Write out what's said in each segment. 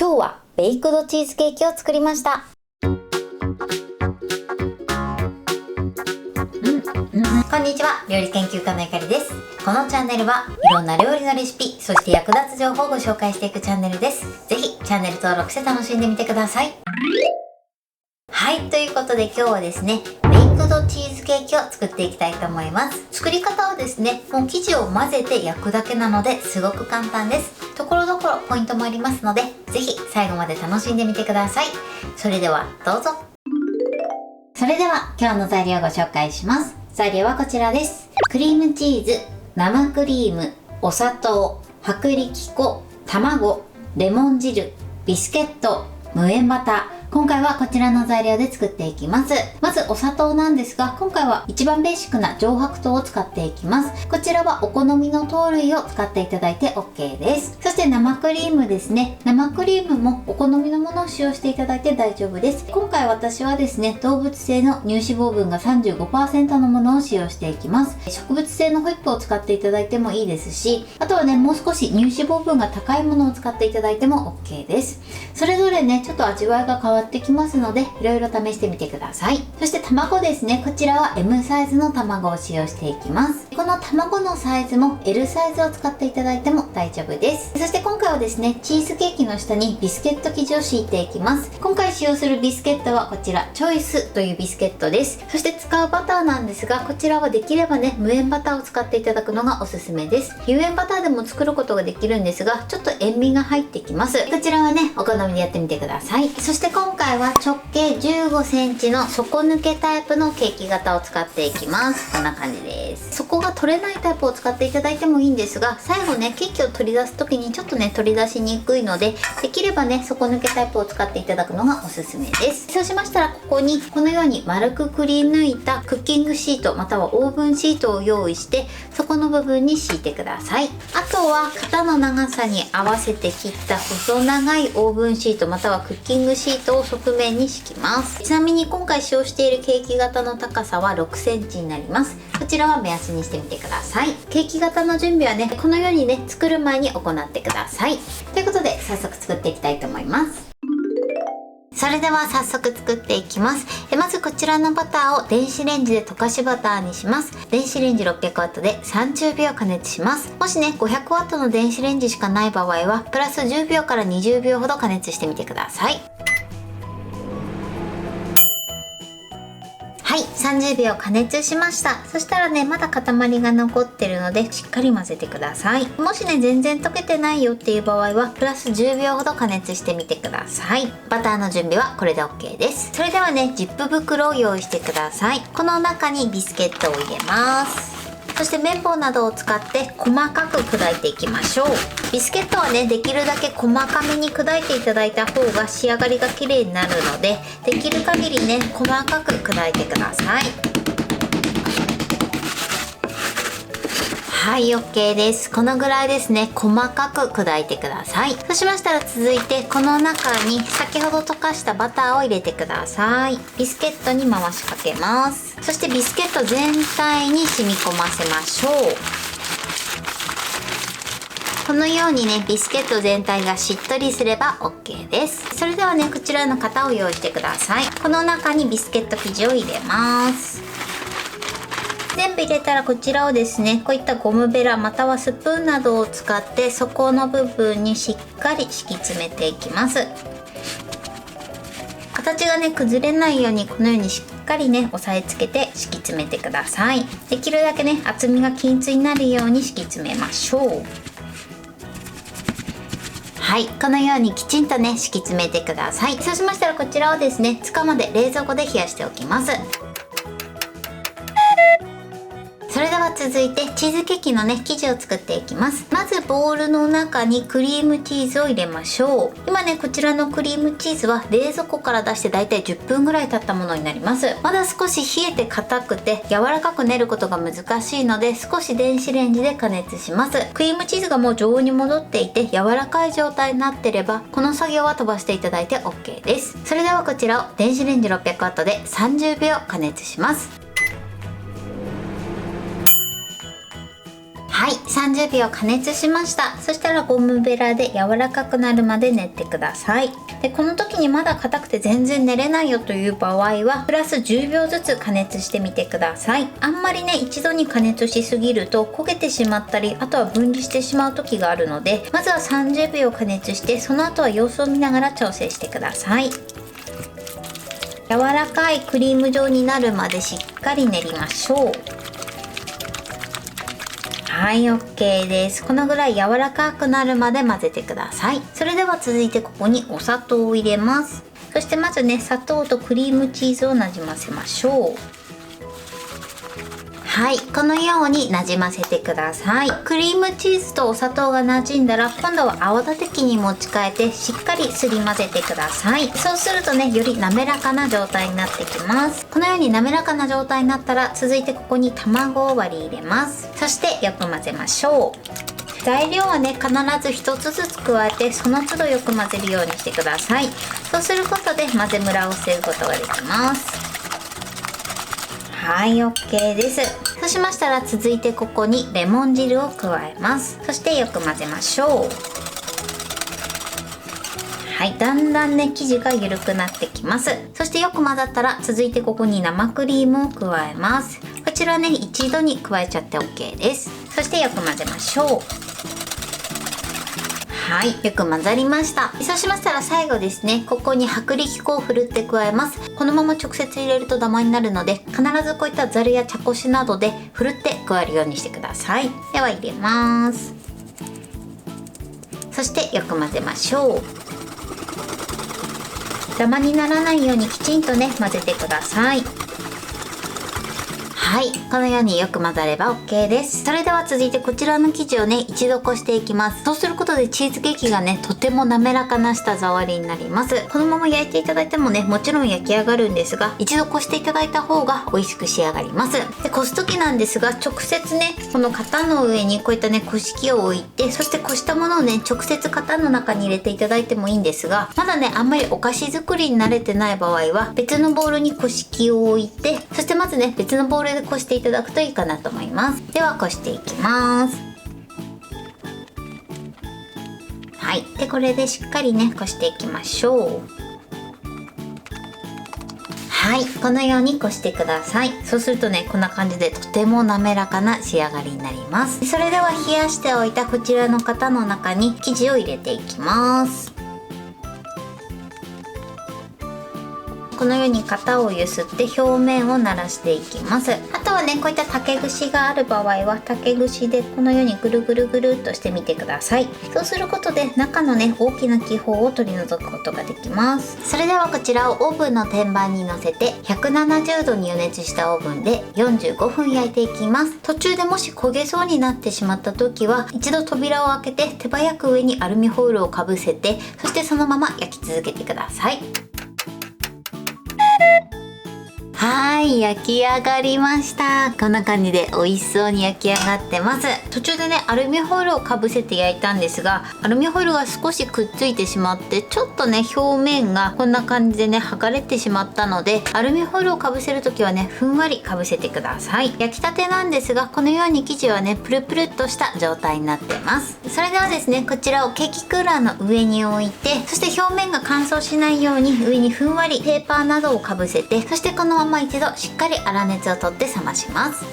今日はベイクドチーズケーキを作りました。こんにちは、料理研究家のゆかりです。このチャンネルはいろんな料理のレシピ、そして役立つ情報をご紹介していくチャンネルです。ぜひチャンネル登録して楽しんでみてください。はい、ということで今日はですね、ベイクドチーズケーキを作っていきたいと思います。作り方はですね、もう生地を混ぜて焼くだけなのですごく簡単です。ところどころポイントもありますので、ぜひ最後まで楽しんでみてください。それではどうぞ。それでは今日の材料をご紹介します。材料はこちらです。クリームチーズ、生クリーム、お砂糖、薄力粉、卵、レモン汁、ビスケット、無塩バター。今回はこちらの材料で作っていきます。まずお砂糖なんですが、今回は一番ベーシックな上白糖を使っていきます。こちらはお好みの糖類を使っていただいて OK です。そして生クリームですね。生クリームもお好みのものを使用していただいて大丈夫です。今回私はですね、動物性の乳脂肪分が 35% のものを使用していきます。植物性のホイップを使っていただいてもいいですし、あとはね、もう少し乳脂肪分が高いものを使っていただいても OK です。それぞれね、ちょっと味わいが変わってきますので、いろいろ試してみてください。そして卵ですね。こちらは M サイズの卵を使用していきます。この卵のサイズも L サイズを使っていただいても大丈夫です。そして今回はですね、チーズケーキの下にビスケット生地を敷いていきます。今回使用するビスケットはこちら、チョイスというビスケットです。そして使うバターなんですが、こちらはできればね、無塩バターを使っていただくのがおすすめです。有塩バターでも作ることができるんですが、ちょっと塩味が入ってきます。こちらはね、お好みでやってみてください。そして今回は直径15センチの底抜けタイプのケーキ型を使っていきます。こんな感じです。底が取れないタイプを使っていただいてもいいんですが、最後ね、ケーキを取り出す時にちょっとね、取り出しにくいので、できればね、底抜けタイプを使っていただくのがおすすめです。そうしましたら、ここにこのように丸くくり抜いたクッキングシートまたはオーブンシートを用意して、そこの部分に敷いてください。あとは型の長さに合わせて切った細長いオーブンシートまたはクッキングシートを側面に敷きます。ちなみに今回使用しているケーキ型の高さは6センチになります。こちらは目安にしてみてください。ケーキ型の準備はね、このようにね、作る前に行ってください。ということで早速作っていきたいと思います。それでは早速作っていきます。まずこちらのバターを電子レンジで溶かしバターにします。電子レンジ 600W で30秒加熱します。もしね 500W の電子レンジしかない場合はプラス10秒から20秒ほど加熱してみてください。はい、30秒加熱しました。そしたらね、まだ塊が残ってるのでしっかり混ぜてください。もしね全然溶けてないよっていう場合はプラス10秒ほど加熱してみてください。バターの準備はこれで OK です。それではね、ジップ袋を用意してください。この中にビスケットを入れます。そして綿棒などを使って細かく砕いていきましょう。ビスケットはね、できるだけ細かめに砕いていただいた方が仕上がりが綺麗になるので、できる限りね、細かく砕いてください。はい、OK です。このぐらいですね、細かく砕いてください。そうしましたら続いてこの中に先ほど溶かしたバターを入れてください。ビスケットに回しかけます。そしてビスケット全体に染み込ませましょう。このようにね、ビスケット全体がしっとりすれば OK です。それではね、こちらの型を用意してください。この中にビスケット生地を入れます。全部入れたらこちらをですね、こういったゴムベラまたはスプーンなどを使って底の部分にしっかり敷き詰めていきます。形がね、崩れないようにこのようにしっかりね、押さえつけて敷き詰めてください。できるだけね、厚みが均一になるように敷き詰めましょう。はい、このようにきちんとね、敷き詰めてください。そうしましたらこちらをですね、2日まで冷蔵庫で冷やしておきます。それでは続いてチーズケーキのね、生地を作っていきます。まずボウルの中にクリームチーズを入れましょう。今ね、こちらのクリームチーズは冷蔵庫から出してだいたい10分ぐらい経ったものになります。まだ少し冷えて硬くて柔らかく練ることが難しいので、少し電子レンジで加熱します。クリームチーズがもう常温に戻っていて柔らかい状態になってれば、この作業は飛ばしていただいて OK です。それではこちらを電子レンジ 600W で30秒加熱します。はい、30秒加熱しました。そしたらゴムベラで柔らかくなるまで練ってください。でこの時にまだ硬くて全然練れないよという場合はプラス10秒ずつ加熱してみてください。あんまりね一度に加熱しすぎると焦げてしまったり、あとは分離してしまう時があるので、まずは30秒加熱して、その後は様子を見ながら調整してください。柔らかいクリーム状になるまでしっかり練りましょう。はい、 OK です。このぐらい柔らかくなるまで混ぜてください。それでは続いてここにお砂糖を入れます。そしてまずね、砂糖とクリームチーズをなじませましょう。はい、このようになじませてください。クリームチーズとお砂糖がなじんだら、今度は泡立て器に持ち替えてしっかりすり混ぜてください。そうするとね、より滑らかな状態になってきます。このように滑らかな状態になったら、続いてここに卵を割り入れます。そしてよく混ぜましょう。材料はね、必ず一つずつ加えて、その都度よく混ぜるようにしてください。そうすることで混ぜムラを防ぐことができます。はい、 OK です。そうしましたら、続いてここにレモン汁を加えます。そしてよく混ぜましょう。はい、だんだんね生地が緩くなってきます。そしてよく混ざったら、続いてここに生クリームを加えます。こちらね、一度に加えちゃって OK です。そしてよく混ぜましょう。はい、よく混ざりました。そうしましたら最後ですね、ここに薄力粉をふるって加えます。このまま直接入れるとダマになるので、必ずこういったザルや茶こしなどでふるって加えるようにしてください。では入れます。そしてよく混ぜましょう。ダマにならないようにきちんとね混ぜてください。はい、このようによく混ざれば OK です。それでは続いてこちらの生地をね、一度こしていきます。そうすることでチーズケーキがね、とても滑らかな舌触りになります。このまま焼いていただいてもね、もちろん焼き上がるんですが、一度こしていただいた方が美味しく仕上がります。で、こす時なんですが、直接ね、この型の上にこういったね、こし器を置いて、そしてこしたものをね、直接型の中に入れていただいてもいいんですが、まだね、あんまりお菓子作りに慣れてない場合は、別のボウルにこし器を置いて、そしてまずね、別のボウルでこしていただくといいかなと思います。ではこしていきます。はい、でこれでしっかりねこしていきましょう。はい、このようにこしてください。そうするとね、こんな感じでとても滑らかな仕上がりになります。それでは冷やしておいたこちらの型の中に生地を入れていきます。このように型をゆすって表面をならしていきます。あとはね、こういった竹串がある場合は竹串でこのようにぐるぐるぐるっとしてみてください。そうすることで中のね、大きな気泡を取り除くことができます。それではこちらをオーブンの天板に乗せて170度に予熱したオーブンで45分焼いていきます。途中でもし焦げそうになってしまった時は、一度扉を開けて手早く上にアルミホイルをかぶせて、そしてそのまま焼き続けてください。はい、焼き上がりました。こんな感じで美味しそうに焼き上がってます。途中でね、アルミホイルをかぶせて焼いたんですが、アルミホイルが少しくっついてしまって、ちょっとね、表面がこんな感じでね、剥がれてしまったので、アルミホイルをかぶせるときはね、ふんわりかぶせてください。焼きたてなんですが、このように生地はね、プルプルっとした状態になってます。それではですね、こちらをケーキクーラーの上に置いて、そして表面が乾燥しないように上にふんわりペーパーなどをかぶせて、そしてこのまま一度しっかり粗熱を取って冷まします。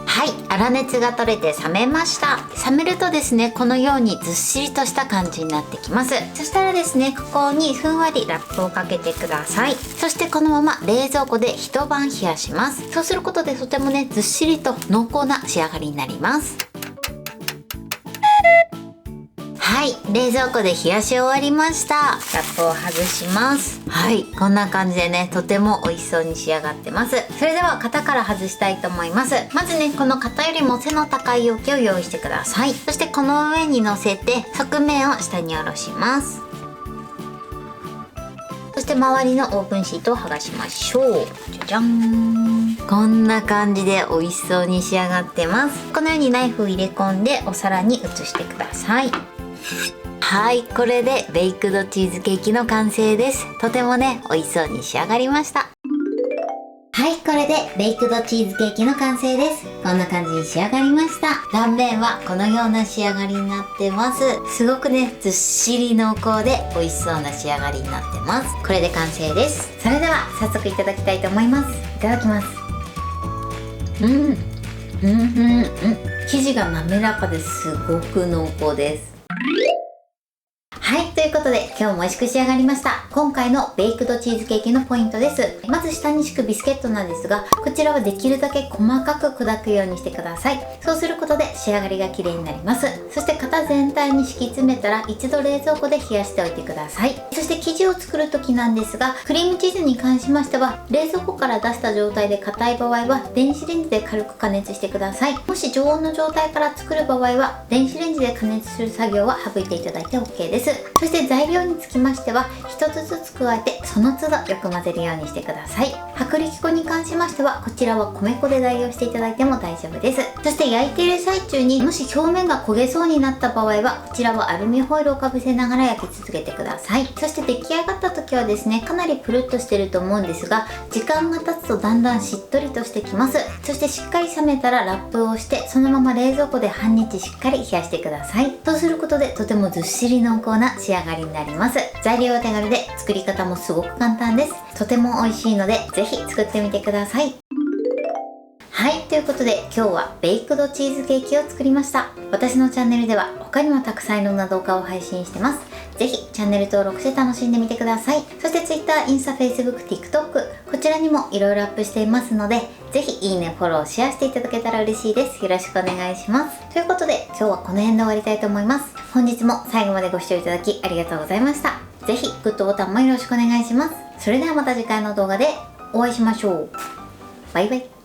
はい、粗熱が取れて冷めました。冷めるとですね、このようにずっしりとした感じになってきます。そしたらですね、ここにふんわりラップをかけてください。そしてこのまま冷蔵庫で一晩冷やします。そうすることでとてもね、ずっしりと濃厚な仕上がりになります。はい、冷蔵庫で冷やし終わりました。ラップを外します。はい、こんな感じでね、とても美味しそうに仕上がってます。それでは型から外したいと思います。まずね、この型よりも背の高い容器を用意してください。そしてこの上に乗せて側面を下に下ろします。そして周りのオーブンシートを剥がしましょう。じゃじゃん。こんな感じで美味しそうに仕上がってます。このようにナイフを入れ込んでお皿に移してください。はい、これでベイクドチーズケーキの完成です。とてもね、美味しそうに仕上がりました。はい、これでベイクドチーズケーキの完成です。こんな感じに仕上がりました。断面はこのような仕上がりになってます。すごくね、ずっしり濃厚で美味しそうな仕上がりになってます。これで完成です。それでは早速いただきたいと思います。いただきます。生地が滑らかですごく濃厚です。はい、ということで今日も美味しく仕上がりました。今回のベイクドチーズケーキのポイントです。まず下に敷くビスケットなんですが、こちらはできるだけ細かく砕くようにしてください。そうすることで仕上がりが綺麗になります。そして型全体に敷き詰めたら一度冷蔵庫で冷やしておいてください。そして生地を作る時なんですが、クリームチーズに関しましては冷蔵庫から出した状態で硬い場合は電子レンジで軽く加熱してください。もし常温の状態から作る場合は電子レンジで加熱する作業は省いていただいて OK です。そして材料につきましては1つずつ加えてその都度よく混ぜるようにしてください。薄力粉に関しましてはこちらは米粉で代用していただいても大丈夫です。そして焼いている最中にもし表面が焦げそうになった場合はこちらはアルミホイルをかぶせながら焼き続けてください。そして出来上がった時はですね、かなりプルッとしてると思うんですが、時間が経つとだんだんしっとりとしてきます。そしてしっかり冷めたらラップをしてそのまま冷蔵庫で半日しっかり冷やしてください。そうすることでとてもずっしり濃厚な仕上がりになります。材料は手軽で作り方もすごく簡単です。とても美味しいのでぜひ作ってみてください。はい、ということで今日はベイクドチーズケーキを作りました。私のチャンネルでは他にもたくさんいろんな動画を配信してます。ぜひチャンネル登録して楽しんでみてください。そして Twitter、インスタ、Facebook、TikTok こちらにもいろいろアップしていますので、ぜひいいね、フォロー、シェアしていただけたら嬉しいです。よろしくお願いします。ということで今日はこの辺で終わりたいと思います。本日も最後までご視聴いただきありがとうございました。ぜひグッドボタンもよろしくお願いします。それではまた次回の動画でお会いしましょう。バイバイ。